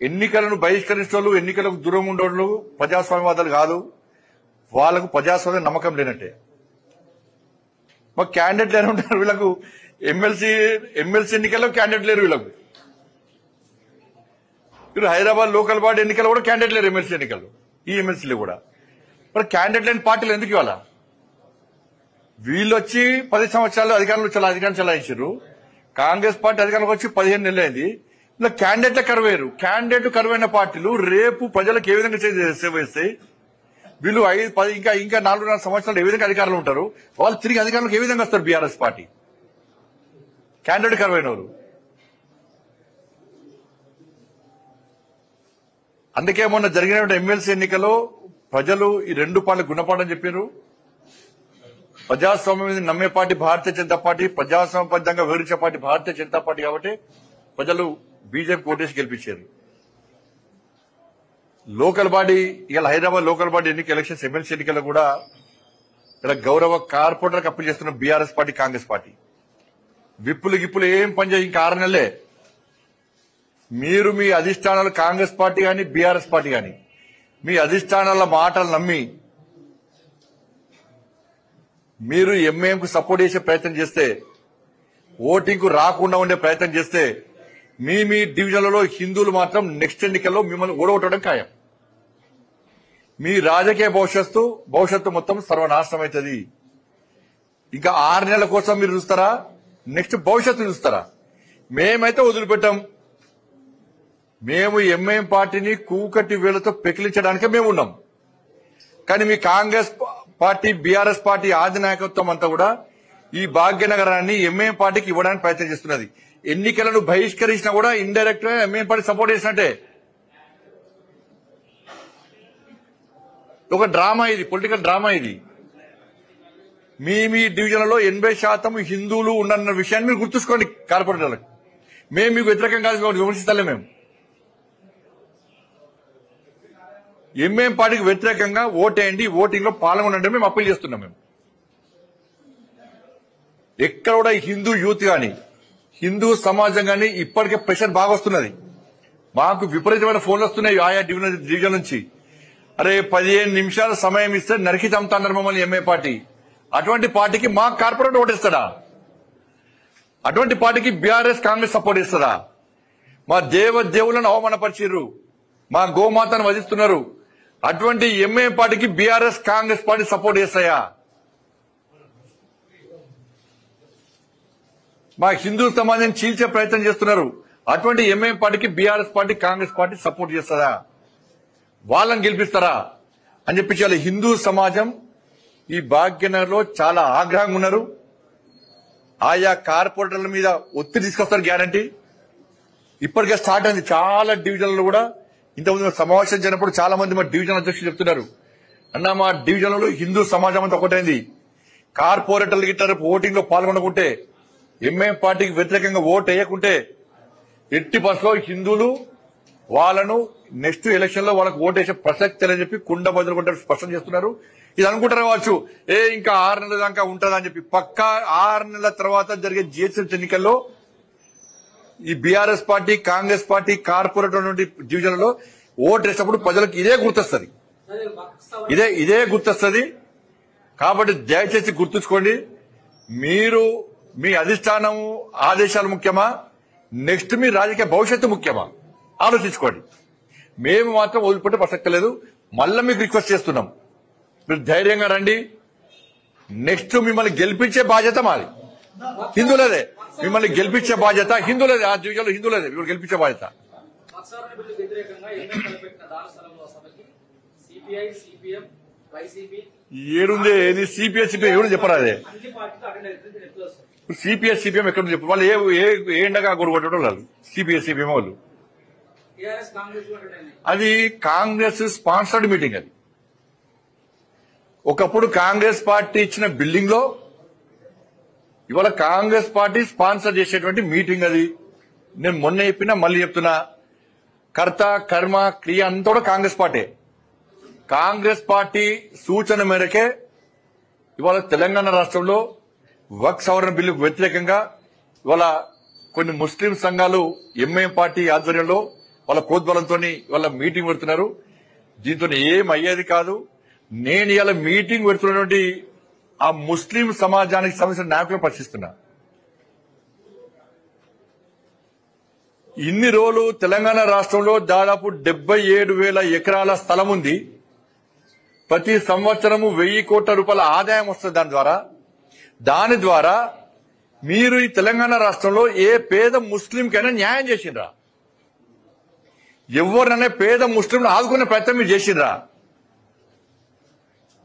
ఎన్నికలను బహిష్కరించేవాళ్ళు, ఎన్నికలకు దూరం ఉండేవాళ్ళు ప్రజాస్వామ్యవాదులు కాదు. వాళ్ళకు ప్రజాస్వామ్య నమ్మకం లేనట్టే. మాకు క్యాండిడేట్ లేని ఉంటారు. వీళ్ళకు ఎమ్మెల్సీ ఎన్నికల్లో క్యాండిడేట్ లేరు. వీళ్ళకు వీళ్ళు హైదరాబాద్ లోకల్ బాడీ ఎన్నికలు కూడా క్యాండిడేట్ లేరు. ఎమ్మెల్సీ ఎన్నికలు ఈ ఎమ్మెల్సీలు కూడా మరి క్యాండిడేట్ లేని పార్టీలు ఎందుకు ఇవ్వాలా? వీళ్ళు వచ్చి 10 సంవత్సరాలు అధికారం చెలాయించారు. కాంగ్రెస్ పార్టీ అధికారంలోకి వచ్చి 15 నెలలు అయింది. ఇలా క్యాండిడేట్ల కరువేరు. క్యాండిడేట్ కరువైన పార్టీలు రేపు ప్రజలకు ఏ విధంగా సేవ చేస్తాయి? వీళ్ళు 5, 10 ఇంకా 4.5 సంవత్సరాలు ఏ విధంగా అధికారంలో ఉంటారు? వాళ్ళు తిరిగి అధికారంలోకి ఏ విధంగా వస్తారు? బీఆర్ఎస్ పార్టీ క్యాండిడేట్ కరువైన వారు. అందుకే మొన్న జరిగిన ఎమ్మెల్సీ ఎన్నికల్లో ప్రజలు ఈ 2 పార్టీలకు గుణపాఠం చెప్పారు. ప్రజాస్వామ్యం మీద నమ్మే పార్టీ భారతీయ జనతా పార్టీ, ప్రజాస్వామ్యబద్ధంగా వివరించే పార్టీ భారతీయ జనతా పార్టీ. కాబట్టి ప్రజలు బీజేపీ ఓటేసి గెలిపించారు. లోకల్ బాడీ ఇలా Hyderabad local body elections MLC ఎన్నికల్లో కూడా ఇలా గౌరవ కార్పొరేటర్లకు అప్పీల్ చేస్తున్న బీఆర్ఎస్ పార్టీ, కాంగ్రెస్ పార్టీ. విప్పులు ఏం పనిచేయ ఇంకా 6 నెలలే. మీరు మీ అధిష్టానాలు కాంగ్రెస్ పార్టీ గాని బీఆర్ఎస్ పార్టీ గాని మీ అధిష్టానాల మాటలు నమ్మి మీరు ఎంఐఎం కు సపోర్ట్ చేసే ప్రయత్నం చేస్తే, ఓటింగ్ కు రాకుండా ఉండే ప్రయత్నం చేస్తే మీ డివిజన్లలో హిందువులు మాత్రం నెక్స్ట్ ఎన్నికల్లో మిమ్మల్ని ఓడగొట్టడం ఖాయం. మీ రాజకీయ భవిష్యత్తు మొత్తం సర్వనాశనం అవుతుంది. ఇంకా 6 నెలల కోసం మీరు చూస్తారా? నెక్స్ట్ భవిష్యత్తు చూస్తారా? మేమైతే వదిలిపెట్టాం. మేము ఎంఐఎం పార్టీని కూకటి వేళ్లతో పెకిలించడానికే మేము ఉన్నాం. కానీ మీ కాంగ్రెస్ పార్టీ, బీఆర్ఎస్ పార్టీ ఆది నాయకత్వం అంతా కూడా ఈ భాగ్యనగరాన్ని ఎంఐఎం పార్టీకి ఇవ్వడానికి ప్రయత్నం చేస్తున్నది. ఎన్నికలను బహిష్కరించినా కూడా ఇండైరెక్ట్ గా ఎంఐఎం పార్టీ సపోర్ట్ చేసినట్టే. ఒక డ్రామా ఇది, పొలిటికల్ డ్రామా ఇది. మీ డివిజన్లలో 80% హిందువులు ఉన్న విషయాన్ని మీరు గుర్తుంచుకోండి. కార్పొరేటర్లకు మేము మీకు వ్యతిరేకం కాదు, విమర్శిస్తలే. మేము ఎంఐఎం పార్టీకి వ్యతిరేకంగా ఓటేయండి, ఓటింగ్ లో పాల్గొనండి మేము అప్పీల్ చేస్తున్నాం. మేము ఎక్కడ కూడా హిందూ యూత్ గాని హిందూ సమాజం గాని ఇప్పటికే ప్రెషర్ బాగా వస్తున్నది. మాకు విపరీతమైన ఫోన్లు వస్తున్నాయి ఆయా డివిజన్ నుంచి. అరే 15 నిమిషాల సమయం ఇస్తే నరికి చంపుతున్నారు మమ్మల్ని ఎంఐఎం పార్టీ. అటువంటి పార్టీకి మా కార్పొరేటర్ ఓటేస్తాడా? అటువంటి పార్టీకి బీఆర్ఎస్ కాంగ్రెస్ సపోర్ట్ ఇస్తుందా? మా దేవులను అవమానపరిచారు, మా గోమాతను వధిస్తున్నారు. అటువంటి ఎంఐఎం పార్టీకి బీఆర్ఎస్ కాంగ్రెస్ పార్టీ సపోర్ట్ చేస్తాయా? మా హిందూ సమాజాన్ని చీల్చే ప్రయత్నం చేస్తున్నారు. అటువంటి ఎంఐఎం పార్టీకి BRS party, Congress party support చేస్తారా? వాళ్ళని గెలిపిస్తారా అని చెప్పి హిందూ సమాజం ఈ భాగ్యనగర్ లో చాలా ఆగ్రహంగా ఉన్నారు. ఆయా కార్పొరేటర్ల మీద ఒత్తిడి తీసుకొస్తారు గ్యారంటీ. ఇప్పటికే స్టార్ట్ అయింది చాలా డివిజన్లలో కూడా. ఇంతకుముందు సమావేశం జరిగినప్పుడు చాలా మంది మా డివిజన్ అధ్యక్షులు చెప్తున్నారు, అన్న మా డివిజన్లలో హిందూ సమాజం అంతా ఒకటైంది. కార్పొరేటర్లు గిట్ల ఓటింగ్ లో పాల్గొనకుంటే, ఎంఐఎం పార్టీకి వ్యతిరేకంగా ఓటు వేయకుంటే ఎట్టి బస్సులో హిందువులు వాళ్ళను నెక్స్ట్ ఎలక్షన్ లో వాళ్ళకు ఓటు వేసే ప్రసక్తి అని చెప్పి కుండ బదులుకుంటారు స్పష్టం చేస్తున్నారు. ఇది అనుకుంటారు కావచ్చు, ఇంకా 6 నెలల దాకా ఉంటుందని చెప్పి. పక్కా 6 నెలల తర్వాత జరిగే జిహెచ్ఎంసీ ఎన్నికల్లో ఈ BRS party, Congress party corporator నుండి డివిజన్లలో ఓటు వేసినప్పుడు ప్రజలకు ఇదే గుర్తొస్తుంది. కాబట్టి దయచేసి గుర్తుంచుకోండి, మీరు మీ అధిష్టానం ఆదేశాలు ముఖ్యమా, నెక్స్ట్ మీ రాజకీయ భవిష్యత్తు ముఖ్యమా ఆలోచించుకోండి. మేము మాత్రం వదిలిపెట్టే ప్రసక్తి లేదు. మళ్ళీ మీకు రిక్వెస్ట్ చేస్తున్నాం, మీరు ధైర్యంగా రండి. నెక్స్ట్ మిమ్మల్ని గెలిపించే బాధ్యత మాది. హిందువులదే మిమ్మల్ని గెలిపించే బాధ్యత, హిందువులదే. ఆ డివిజన్లో హిందువులదే మిమ్మల్ని గెలిపించే బాధ్యత. ఏడుంది ఏది సిపిఎస్ సిపిఎం ఎవరు చెప్పరాదే. సిపిఎస్ సిపిఎం ఎక్కడ చెప్పు, వాళ్ళు ఏ ఎండగా కొట్టడం వాళ్ళు సిపిఎస్ సిపిఎం వాళ్ళు. అది కాంగ్రెస్ స్పాన్సర్డ్ మీటింగ్. అది ఒకప్పుడు కాంగ్రెస్ పార్టీ ఇచ్చిన బిల్డింగ్ లో ఇవాళ కాంగ్రెస్ పార్టీ స్పాన్సర్ చేసేటువంటి మీటింగ్. అది నేను మొన్న చెప్పినా మళ్ళీ చెప్తున్నా, కర్త కర్మ క్రియ అంతా కూడా కాంగ్రెస్ పార్టీ. కాంగ్రెస్ పార్టీ సూచన మేరకే ఇవాళ తెలంగాణ రాష్ట్రంలో వక్ఫ్ సవరణ బిల్లుకు వ్యతిరేకంగా ఇవాళ కొన్ని ముస్లిం సంఘాలు ఎంఐఎం పార్టీ ఆధ్వర్యంలో వాళ్ళ ప్రోద్బలంతో వాళ్ళ మీటింగ్ పెడుతున్నారు. దీంతో ఏం అయ్యేది కాదు. నేను ఇలా మీటింగ్ పెడుతున్నటువంటి ఆ ముస్లిం సమాజానికి సంబంధించిన నాయకులను ప్రశ్నిస్తున్నా. ఇన్ని రోజులు తెలంగాణ రాష్ట్రంలో దాదాపు 77,000 ఎకరాల స్థలం ఉంది. ప్రతి సంవత్సరము 1,000 కోట్ల రూపాయల ఆదాయం వస్తుంది దాని ద్వారా మీరు ఈ తెలంగాణ రాష్ట్రంలో ఏ పేద ముస్లింకైనా న్యాయం చేసిండ్రా? ఎవరినైనా పేద ముస్లింను ఆదుకునే ప్రయత్నం మీరు చేసిండ్రా?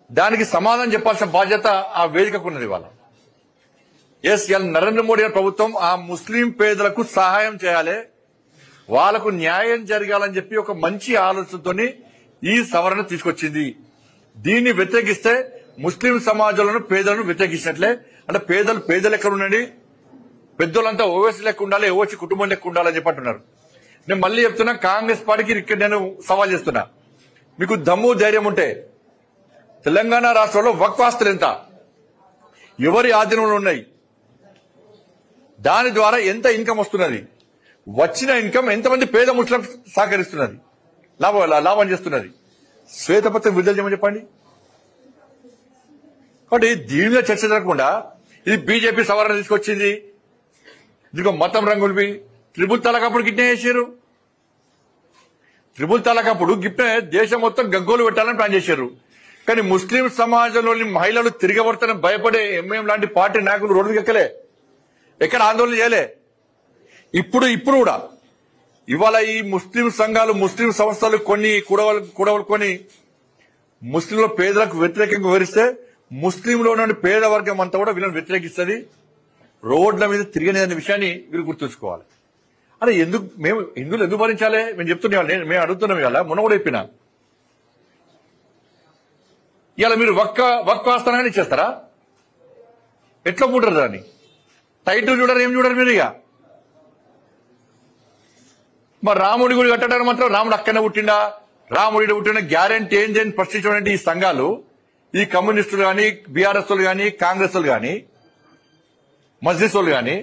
దానికి సమాధానం చెప్పాల్సిన బాధ్యత ఆ వేదికకు ఉన్నది. ఇవాళ ఇలా నరేంద్ర మోడీ గారి ప్రభుత్వం ఆ ముస్లిం పేదలకు సహాయం చేయాలి, వాళ్లకు న్యాయం జరగాలని చెప్పి ఒక మంచి ఆలోచనతో ఈ సవరణ తీసుకొచ్చింది. దీన్ని వ్యతిరేకిస్తే ముస్లిం సమాజంలో పేదలను వ్యతిరేకించినట్లే. అంటే పేదలు ఎక్కడ ఉండండి, పెద్దోళ్ళంతా ఓవైసీ లెక్క ఉండాలి, ఓవైసీ కుటుంబం లెక్క ఉండాలని చెప్పి అంటున్నారు. నేను మళ్ళీ చెప్తున్నా, కాంగ్రెస్ పార్టీకి ఇక్కడ నేను సవాల్ చేస్తున్నా, మీకు దమ్ము ధైర్యం ఉంటే తెలంగాణ రాష్ట్రంలో వక్ఫ్ ఆస్తులు ఎంత, ఎవరి ఆధీనంలో ఉన్నాయి, దాని ద్వారా ఎంత ఇన్కమ్ వస్తున్నది, వచ్చిన ఇన్కమ్ ఎంతమంది పేద ముస్లింలకు సహకరిస్తున్నది, లాభం చేస్తున్నది, శ్వేతపత్రం విడుదల చేయమని చెప్పండి. కాబట్టి దీని మీద చర్చ జరగకుండా ఇది బీజేపీ సవరణ తీసుకొచ్చింది, దీనికి మతం రంగులు ట్రిపుల్ తలాక్ అప్పుడు గిట్నే చేశారు. ట్రిపుల్ తలాక్ అప్పుడు గిట్నే దేశం మొత్తం గగ్గోలు పెట్టాలని ప్లాన్ చేశారు. కానీ ముస్లిం సమాజంలోని మహిళలు తిరగబడతానని భయపడే ఎంఐఎం లాంటి పార్టీ నాయకులు రోడ్డు ఎక్కలే, ఎక్కడ ఆందోళన చేయలే. ఇప్పుడు కూడా ఇవాళ ఈ ముస్లిం సంఘాలు, ముస్లిం సంస్థలు కొన్ని కూడవలుకొని ముస్లింల పేదలకు వ్యతిరేకంగా వివరిస్తే ముస్లింలో ఉన్న పేద వర్గం అంతా కూడా వీళ్ళని వ్యతిరేకిస్తుంది, రోడ్ల మీద తిరిగనేదనే విషయాన్ని వీళ్ళు గుర్తుంచుకోవాలి. అరే మేము హిందువులు ఎందుకు భరించాలి? మేము చెప్తున్నాం, మేము అడుగుతున్నాం. ఇవాళ మొన్న కూడా చెప్పినా, ఇవాళ మీరు వక్ఫ్ ఆస్థానాన్ని ఇచ్చేస్తారా? ఎట్లా పుట్టరు దాన్ని? టైటిల్ చూడరు, ఏం చూడరు మీరు. ఇక మరి రాముడి గుడి కట్టడానికి మాత్రం రాముడు అక్కడనే పుట్టిండా, రాముడి పుట్టిన గ్యారెంటీ ఏంటి అని ప్రశ్నించినటువంటి ఈ సంఘాలు, ఈ కమ్యూనిస్టులు కానీ, బీఆర్ఎస్ వాళ్ళు కానీ, కాంగ్రెస్ వాళ్ళు కానీ, మజ్లిస్ వాళ్ళు కానీ,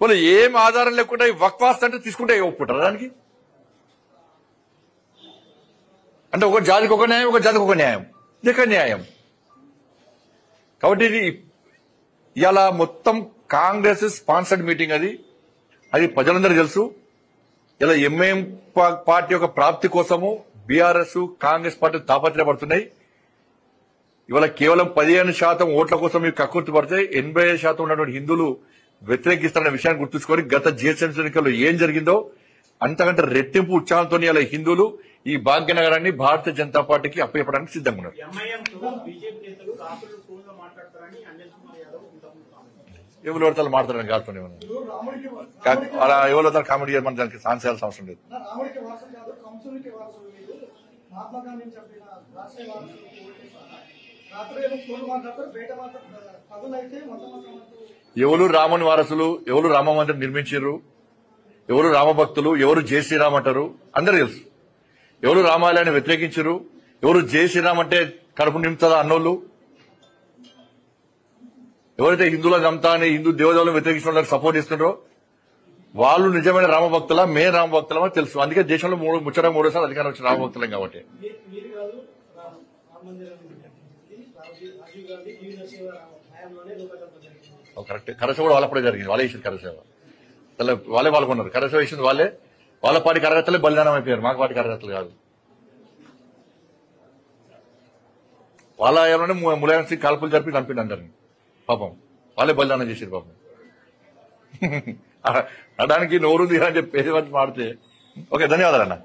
వాళ్ళు ఏం ఆధారం లేకుండా ఈ వక్ఫ్ ఆస్తి అంటే తీసుకుంటే ఒప్పుకుంటారు దానికి. అంటే ఒక జాతికి ఒక న్యాయం, ఒక జాతికి ఒక న్యాయం, ఇక న్యాయం. కాబట్టి ఇది ఇలా మొత్తం కాంగ్రెస్ స్పాన్సర్డ్ మీటింగ్, అది ప్రజలందరూ తెలుసు. ఇలా ఎంఐఎం పార్టీ యొక్క ప్రాప్తి కోసము బీఆర్ఎస్, కాంగ్రెస్ పార్టీ తాపత్రయపడుతున్నాయి. ఇవాళ కేవలం 15% ఓట్ల కోసం మీకు కక్కుర్తి పడితే 85% ఉన్నటువంటి హిందువులు వ్యతిరేకిస్తున్న విషయాన్ని గుర్తుంచుకొని గత జిహెచ్ఎంసీ ఎన్నికల్లో ఏం జరిగిందో అంతకంటే రెట్టింపు ఉత్సాహంతో ఇలా హిందువులు ఈ భాగ్యనగరాన్ని భారతీయ జనతా పార్టీకి అప్పచెప్పడానికి సిద్ధంగా ఉన్నారు. ఎవరు పడతారు మాట్లాడడానికి కాదు, అలా ఎవరు పడతారు కామెడీ చేయమని దానికి ఛాన్స్ చేయాల్సిన అవసరం లేదు. ఎవరు రాముని వారసులు, ఎవరు రామ మందిరం నిర్మించారు, ఎవరు రామభక్తులు, ఎవరు జై శ్రీరామ్ అంటారు అందరూ తెలుసు. ఎవరు రామాలయాన్ని వ్యతిరేకించారు, ఎవరు జై శ్రీరామ్ అంటే కడుపు నింపుతుందా అన్నోళ్ళు, ఎవరైతే హిందువుల నమ్ముతా అని హిందూ దేవతలను వ్యతిరేకించిన సపోర్ట్ ఇస్తున్నారో వాళ్ళు నిజమైన రామభక్తులా, మే రామభక్తులమో తెలుసు. అందుకే దేశంలో మూడోసారి అధికారం వచ్చిన రామభక్తులం కాబట్టి. కరెక్ట్. కరసేవ కూడా వాళ్ళప్పుడే జరిగింది, వాళ్ళే ఇచ్చింది కరసేవ, వాళ్ళే పాల్గొన్నారు. కరసేవ ఇచ్చింది వాళ్ళే, వాళ్ళ పార్టీ కార్యకర్తలే బలిదానం అయిపోయారు, మాకు పార్టీ కార్యకర్తలు కాదు. వాళ్ళ ఏమన్నా ములాయం సింగ్ కాల్పులు జరిపి చంపిండి అందరిని, పాపం వాళ్ళే బలిదానం చేశారు పాపం. అనడానికి నోరుంది అని చెప్పి మాడితే ఓకే. ధన్యవాదాలు అన్న.